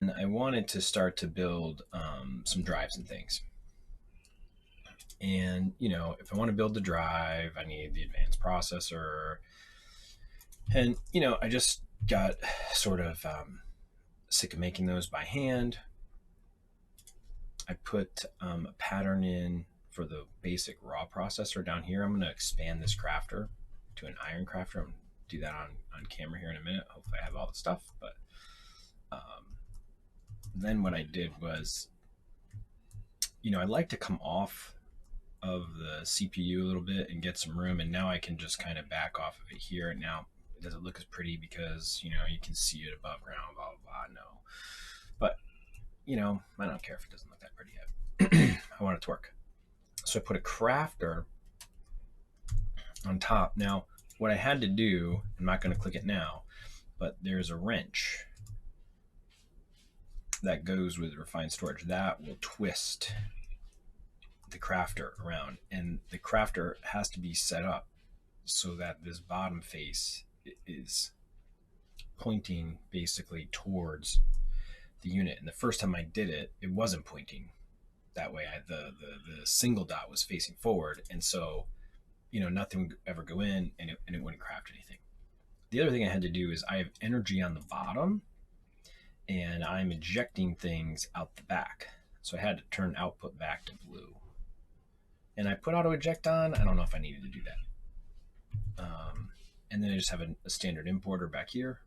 And I wanted to start to build some drives and things. And, you know, if I want to build the drive, I need the advanced processor. And, you know, I just got sort of sick of making those by hand. I put a pattern in for the basic raw processor down here. I'm going to expand this crafter to an iron crafter. I'm going to do that on camera here in a minute. Hopefully I have all the stuff. But then what I did was, you know, I like to come off of the CPU a little bit and get some room. And now I can just kind of back off of it here. And now it doesn't look as pretty because, you know, you can see it above ground, blah, blah, blah. No. But, you know, I don't care if it doesn't look that pretty yet. I want it to work. So I put a crafter on top. Now, what I had to do, I'm not going to click it now, but there's a wrench that goes with refined storage that will twist the crafter around, and the crafter has to be set up so that this bottom face is pointing basically towards the unit. And the first time I did it, it wasn't pointing that way. The single dot was facing forward, and so, you know, nothing would ever go in, and it wouldn't craft anything. The other thing I had to do is I have energy on the bottom, and I'm ejecting things out the back, so I had to turn output back to blue. And I put auto eject on. I don't know if I needed to do that. And then I just have a standard importer back here.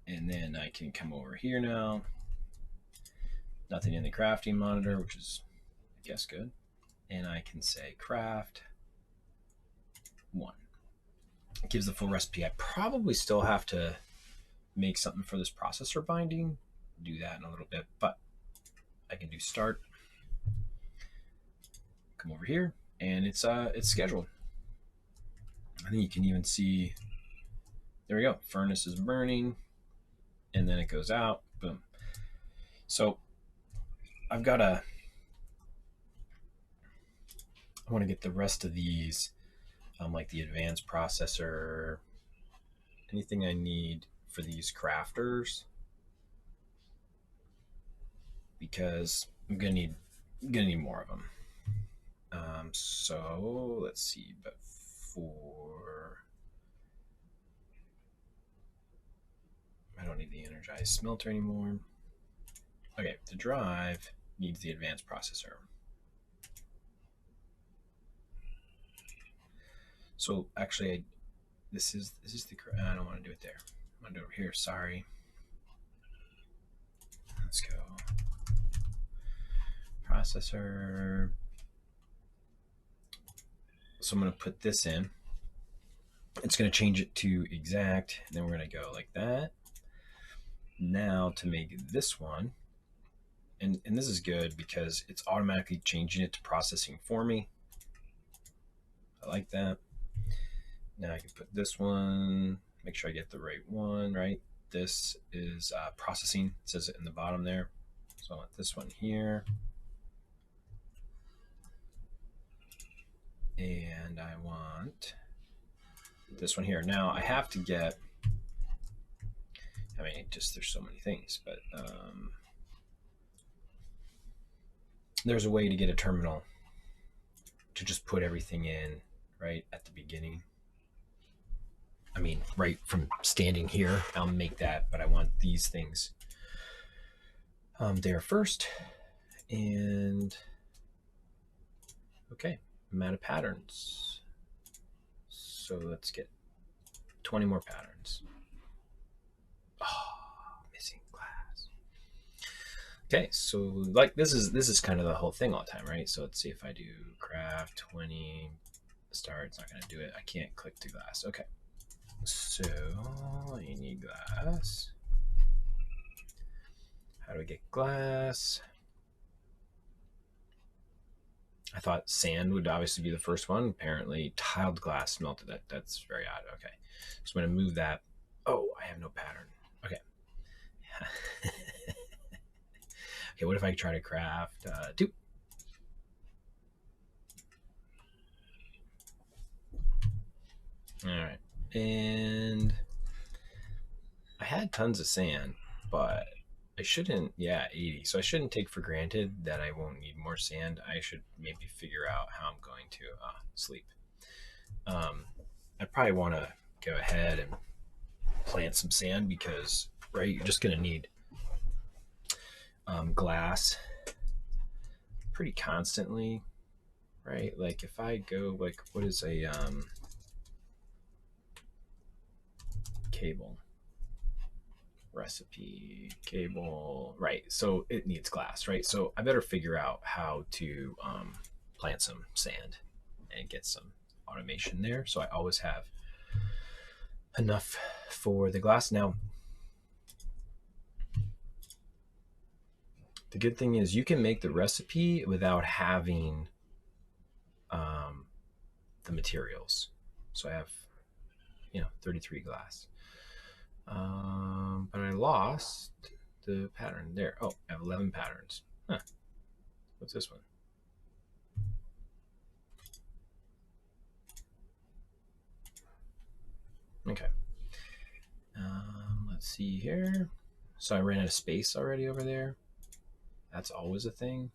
And then I can come over here now. Nothing in the crafting monitor, which is, I guess, good. And I can say craft 1. It gives the full recipe. I probably still have to make something for this processor binding. Do that in a little bit, but I can do start. Come over here, and it's scheduled. I think you can even see, there we go, furnace is burning, and then it goes out, boom. So I want to get the rest of these, like the advanced processor, anything I need for these crafters, because I'm gonna need more of them. So let's see, but I don't need the energized smelter anymore. Okay, the drive needs the advanced processor. So actually, this is the, I don't want to do it there. I'm gonna do it over here. Sorry. Let's go. Processor. So I'm gonna put this in. It's gonna change it to exact, and then we're gonna go like that. Now to make this one, and this is good because it's automatically changing it to processing for me. I like that. Now I can put this one, make sure I get the right one, right? This is processing, it says it in the bottom there. So I want this one here. And I want this one here. Now I have to get, I mean, just there's so many things, but there's a way to get a terminal to just put everything in right at the beginning. I mean, right from standing here, I'll make that, but I want these things there first. And okay, I'm out of patterns. So let's get 20 more patterns. Oh, missing glass. Okay, so like this is kind of the whole thing all the time, right? So let's see if I do craft 20 start. It's not going to do it. I can't click to glass. Okay, so you need glass. How do I get glass? I thought sand would obviously be the first one. Apparently tiled glass melted. That's very odd. Okay, so I'm going to move that. Oh, I have no pattern. Okay. Okay, what if I try to craft 2? All right, and I had tons of sand, but I shouldn't, yeah, 80. So I shouldn't take for granted that I won't need more sand. I should maybe figure out how I'm going to sleep. I probably want to go ahead and plant some sand because, right, you're just going to need glass pretty constantly, right? Like if I go, like, what is a cable? Recipe cable, right? So it needs glass, right? So I better figure out how to plant some sand and get some automation there, so I always have enough for the glass. Now the good thing is you can make the recipe without having the materials. So I have 33 glass, but I lost the pattern there. Oh, I have 11 patterns. Huh. What's this one? Okay. Let's see here. So I ran out of space already over there. That's always a thing.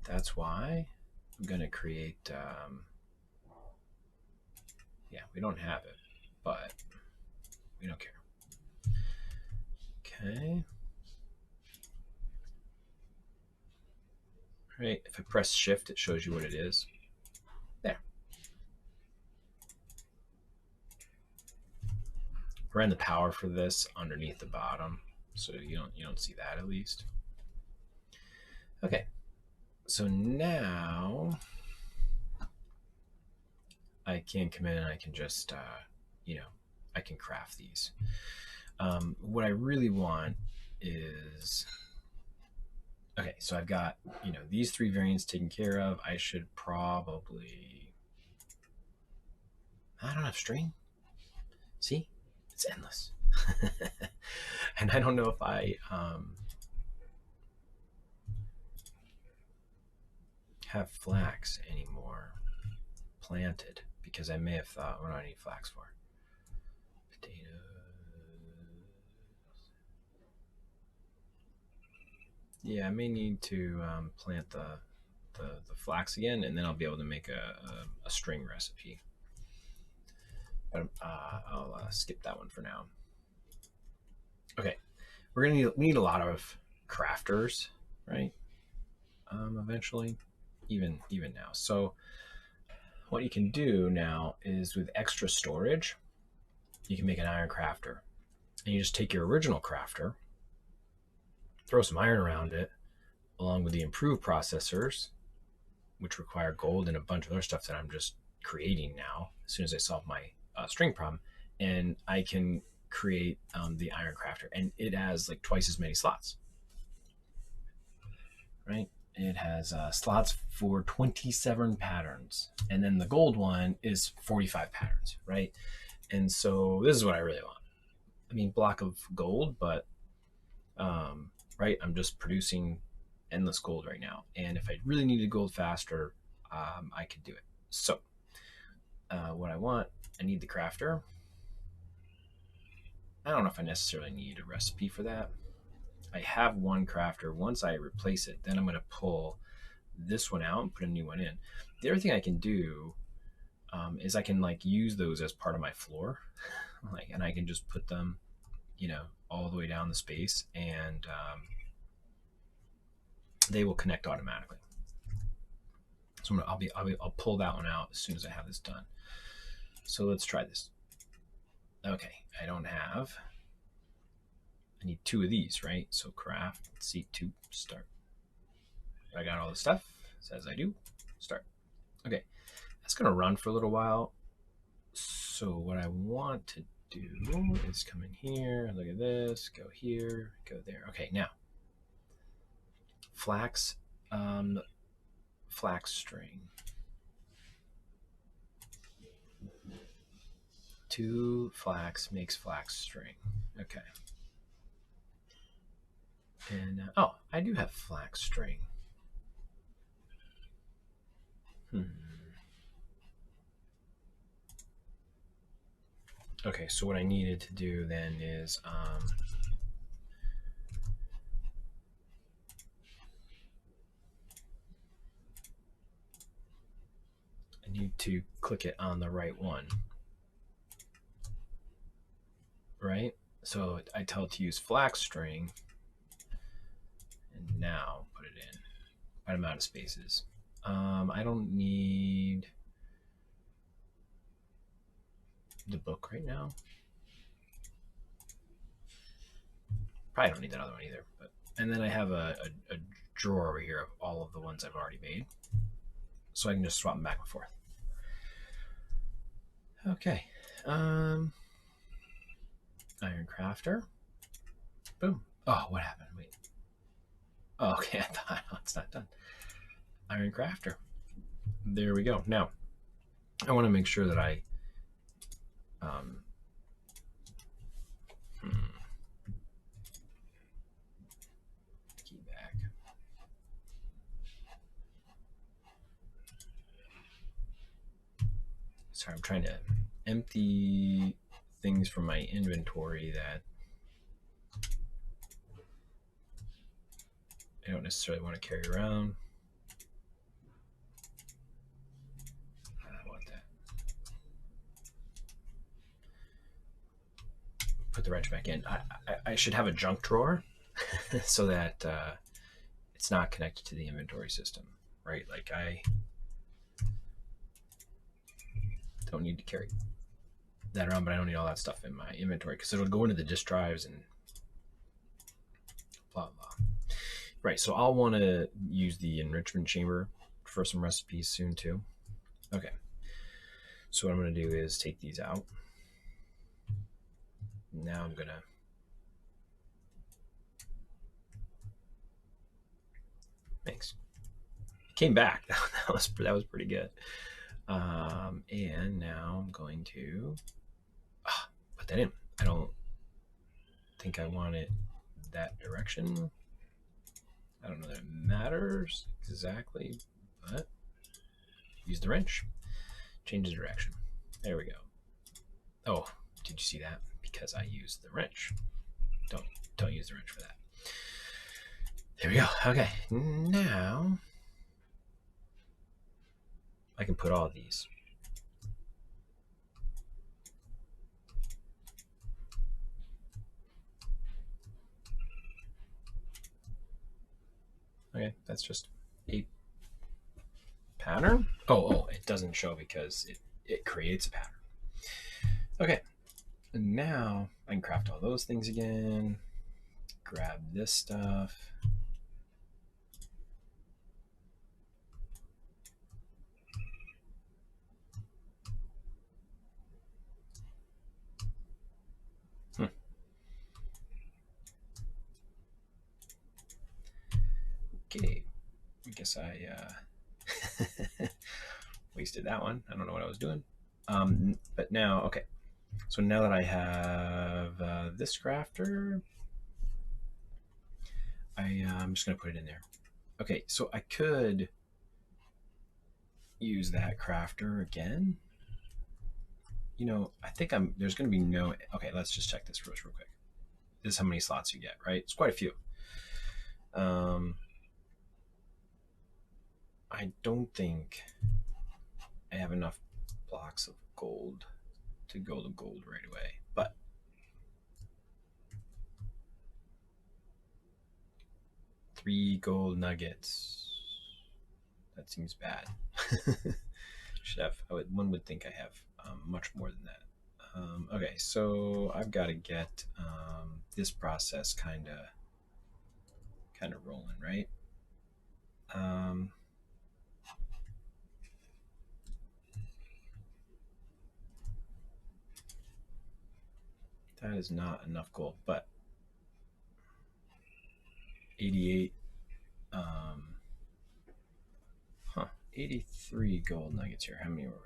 That's why I'm going to create, yeah, we don't have it, but we don't care. Okay. Right, if I press shift, it shows you what it is. There. Ran the power for this underneath the bottom, so you don't see that at least. Okay, so now I can come in and I can just I can craft these. What I really want is, okay, so I've got these 3 variants taken care of. I should probably, I don't have string. See, it's endless. And I don't know if I have flax anymore planted, because I may have thought, what do I need flax for? Potatoes. Yeah, I may need to plant the flax again, and then I'll be able to make a string recipe. But I'll skip that one for now. Okay, we're gonna need a lot of crafters, right? Eventually, even now. So what you can do now is, with extra storage, you can make an iron crafter, and you just take your original crafter, throw some iron around it, along with the improved processors, which require gold and a bunch of other stuff that I'm just creating now as soon as I solve my string problem, and I can create the iron crafter, and it has like twice as many slots, right? It has slots for 27 patterns, and then the gold one is 45 patterns, right? And so this is what I really want. I mean, block of gold, but right, I'm just producing endless gold right now, and if I really needed gold faster, I could do it. So what I want, I need the crafter. I don't know if I necessarily need a recipe for that. I have one crafter. Once I replace it, then I'm going to pull this one out and put a new one in. The other thing I can do is I can like use those as part of my floor, like, and I can just put them, all the way down the space, and they will connect automatically. So I'll pull that one out as soon as I have this done. So let's try this. Okay, I don't have. I need 2 of these, right? So craft, let's see, 2, start. I got all the stuff, says I do, start. Okay, that's gonna run for a little while. So what I want to do is come in here, look at this, go here, go there. Okay, now, flax, flax string. 2 flax makes flax string. Okay. And oh, I do have flax string. Okay, so what I needed to do then is I need to click it on the right one, right? So I tell it to use flax string, and now put it in. But I'm out of spaces. I don't need the book right now. Probably don't need that other one either. But and then I have a drawer over here of all of the ones I've already made, so I can just swap them back and forth. Okay. Iron crafter. Boom. Oh, what happened? Wait. Oh, okay. I thought it's not done. Iron crafter. There we go. Now, I want to make sure that I key back. Sorry, I'm trying to empty things from my inventory that I don't necessarily want to carry around. I want that. Put the wrench back in. I should have a junk drawer so that it's not connected to the inventory system, right? Like I don't need to carry that around, but I don't need all that stuff in my inventory because it'll go into the disk drives and blah, blah. Right, so I'll want to use the enrichment chamber for some recipes soon too. Okay, so what I'm going to do is take these out. Now I'm going to thanks. Came back. That was pretty good. And now I'm going to put that in. I don't think I want it that direction. I don't know that it matters exactly, but use the wrench. Change the direction. There we go. Oh, did you see that? Because I used the wrench. Don't use the wrench for that. There we go. Okay, now I can put all these. Okay, that's just a pattern. Oh, it doesn't show because it creates a pattern. Okay, and now I can craft all those things again. Grab this stuff. Okay, I guess I wasted that one. I don't know what I was doing. But now, okay. So now that I have this crafter, I'm just going to put it in there. Okay, so I could use that crafter again. You know, I think there's going to be no, okay, let's just check this real quick. This is how many slots you get, right? It's quite a few. I don't think I have enough blocks of gold to go to gold right away, but 3 gold nuggets. That seems bad. Should have. One would think I have much more than that. Okay, so I've got to get this process kind of rolling, right? That is not enough gold, but 88. 83 gold nuggets here. How many were here?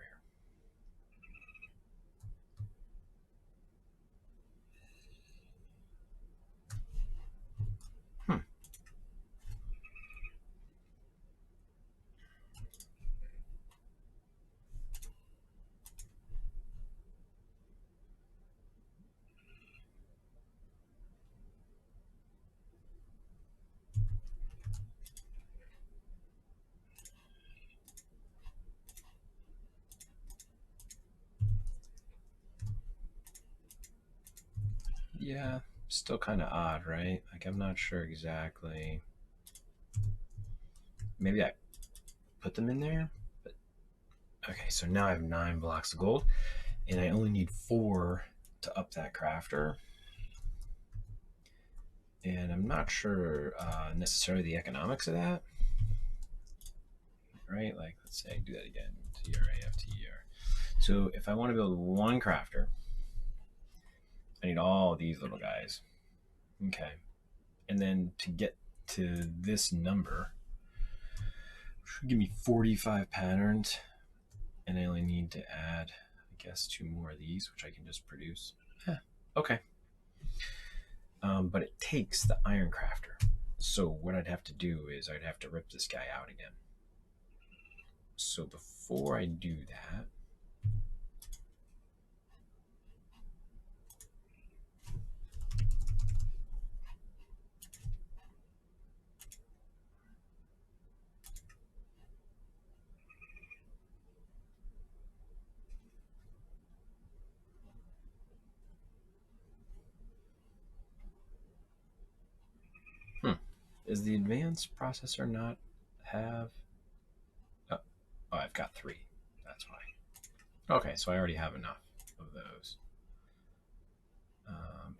Yeah, still kind of odd, right? Like, I'm not sure exactly. Maybe I put them in there, but okay, so now I have 9 blocks of gold, and I only need 4 to up that crafter. And I'm not sure necessarily the economics of that, right? Like, let's say I do that again, TRAFTER. So if I want to build 1 crafter, I need all these little guys. Okay. And then to get to this number, should give me 45 patterns, and I only need to add, I guess, 2 more of these, which I can just produce. Okay. But it takes the iron crafter. So what I'd have to do is I'd have to rip this guy out again. So before I do that, is the advanced processor not have... Oh, I've got 3. That's why. Okay, so I already have enough of those.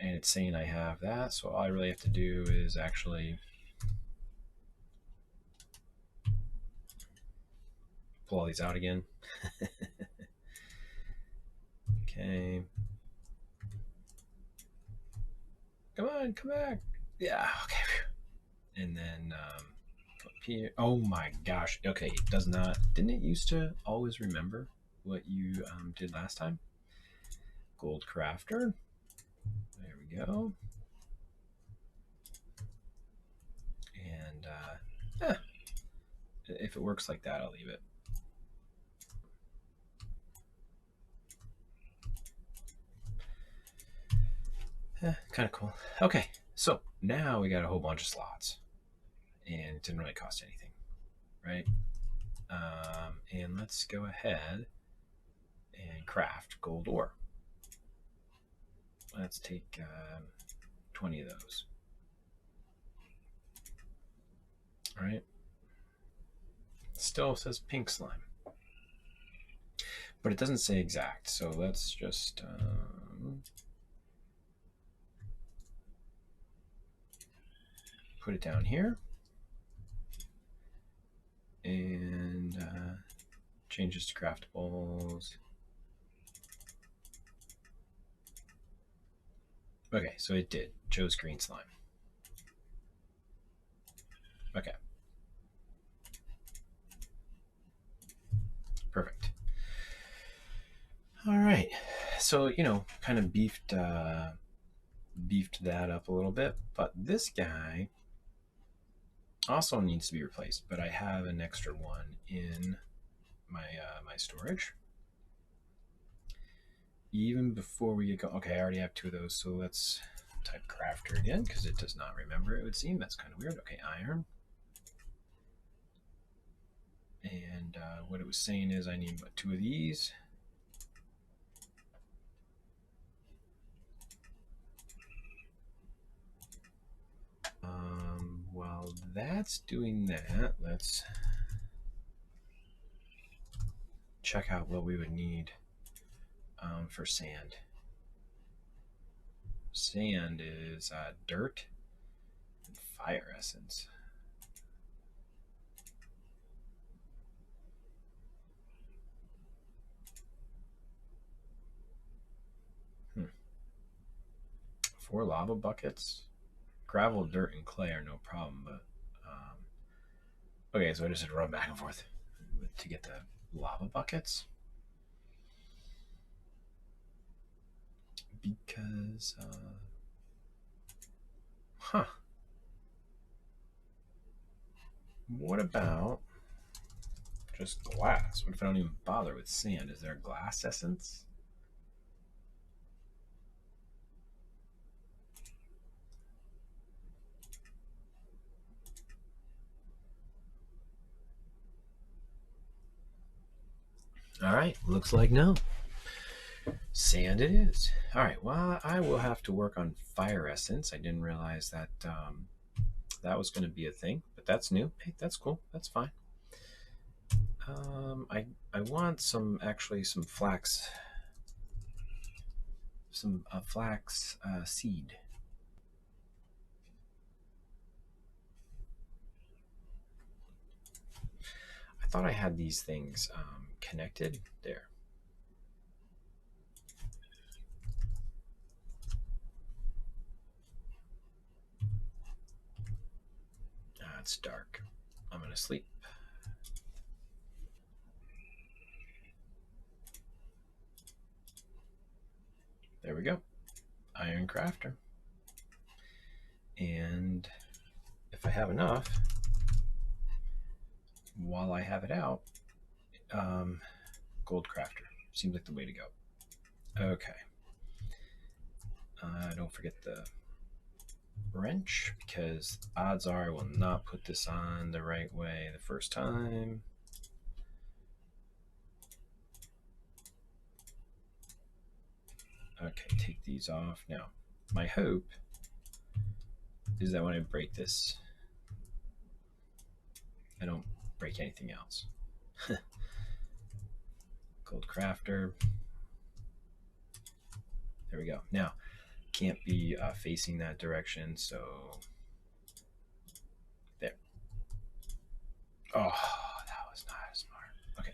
And it's saying I have that, so all I really have to do is actually pull all these out again. Okay. Come on, come back. Yeah, okay. And then up here. Oh my gosh. Okay, it does not. Didn't it used to always remember what you did last time? Gold crafter. There we go. And if it works like that, I'll leave it. Kind of cool. Okay, so now we got a whole bunch of slots, and it didn't really cost anything, right? And let's go ahead and craft gold ore. Let's take 20 of those. All right. Still says pink slime, but it doesn't say exact. So let's just put it down here and changes to craftables. Okay, so it did. Chose green slime. Okay. Perfect. All right. So, you know, kind of beefed that up a little bit, but this guy also needs to be replaced, but I have an extra one in my my storage. Even before we get going, okay, I already have 2 of those, so let's type crafter again because it does not remember, it would seem. That's kind of weird. Okay, iron. And what it was saying is I need, what, 2 of these. While that's doing that, let's check out what we would need for sand. Sand is dirt and fire essence. Hmm. 4 lava buckets. Gravel, dirt, and clay are no problem, but okay, so I just had to run back and forth to get the lava buckets because what about just glass? What if I don't even bother with sand? Is there glass essence? All right, looks like no. Sand it is. All right, well, I will have to work on fire essence. I didn't realize that that was going to be a thing, but that's new. Hey, that's cool. That's fine. I want actually some flax, flax seed. I thought I had these things connected there. It's dark. I'm gonna sleep. There we go. Iron crafter. And if I have enough, while I have it out, gold crafter seems like the way to go. Okay. Don't forget the wrench, because odds are I will not put this on the right way the first time. Okay, take these off. Now, my hope is that when I break this, I don't break anything else. Gold crafter. There we go. Now, can't be facing that direction, so there. Oh, that was not smart. Okay.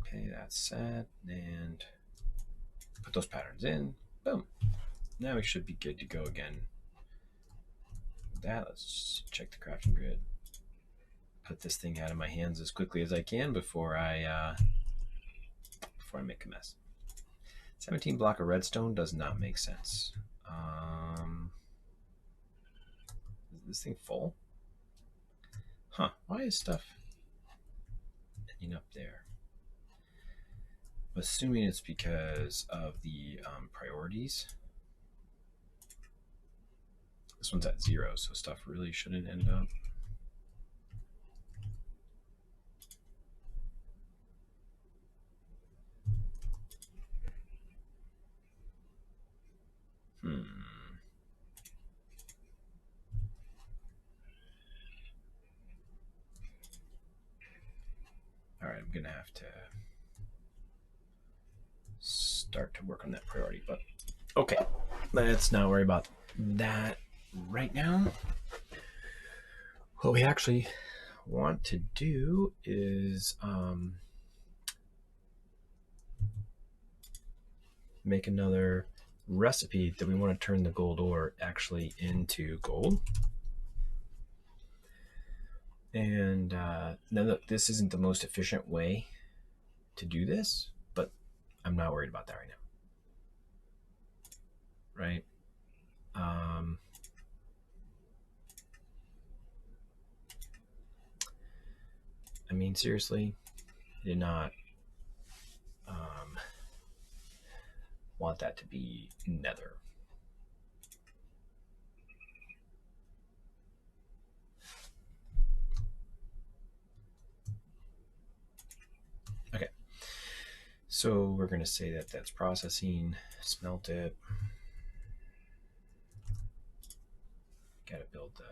Okay, that's set, and put those patterns in. Boom. Now we should be good to go again. With that, let's check the crafting grid. Put this thing out of my hands as quickly as I can before I make a mess. 17 block of redstone does not make sense. Is this thing full? Huh, why is stuff ending up there? I'm assuming it's because of the priorities. This one's at 0, so stuff really shouldn't end up. All right, I'm gonna have to start to work on that priority, but okay, let's not worry about that right now. What we actually want to do is make another recipe that we want to turn the gold ore actually into gold. And now look, this isn't the most efficient way to do this, but I'm not worried about that right now. Right? I mean, seriously, I did not want that to be nether. Okay, so we're going to say that that's processing, smelt it. Got to build the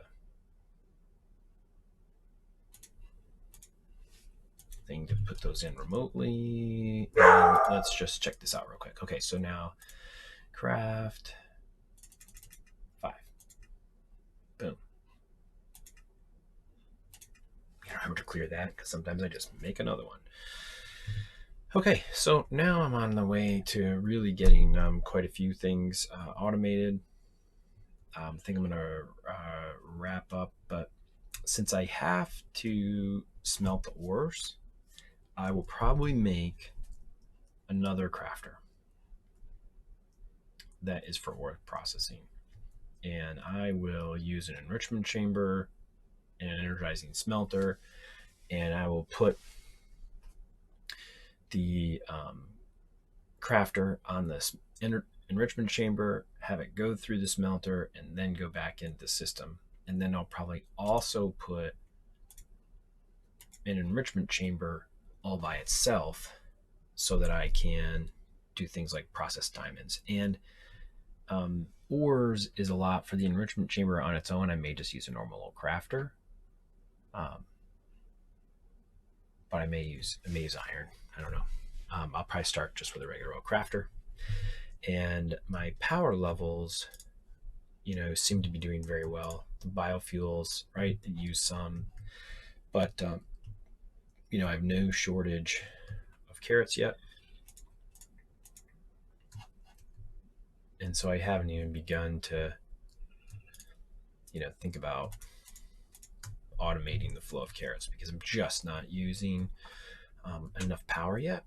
thing to put those in remotely. And let's just check this out real quick. Okay, so now craft 5. Boom. Gotta remember to clear that because sometimes I just make another one. Okay, so now I'm on the way to really getting quite a few things automated. I think I'm gonna wrap up, but since I have to smelt the ores, I will probably make another crafter that is for ore processing, and I will use an enrichment chamber and an energizing smelter, and I will put the crafter on this enrichment chamber, have it go through the smelter, and then go back into the system. And then I'll probably also put an enrichment chamber all by itself so that I can do things like process diamonds. And ores is a lot for the enrichment chamber on its own. I may just use a normal old crafter, but I may use iron. I don't know. I'll probably start just with a regular old crafter. And my power levels, seem to be doing very well. The biofuels, right? I use some, but I have no shortage of carrots yet. And so I haven't even begun to, think about automating the flow of carrots because I'm just not using enough power yet.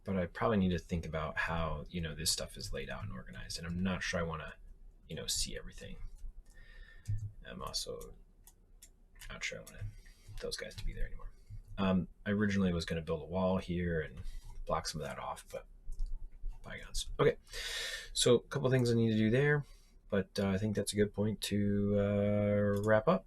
But I probably need to think about how, this stuff is laid out and organized. And I'm not sure I want to, see everything. I'm also not sure I want those guys to be there anymore. I originally was going to build a wall here and block some of that off, but bygones. Okay, so a couple things I need to do there, but I think that's a good point to wrap up.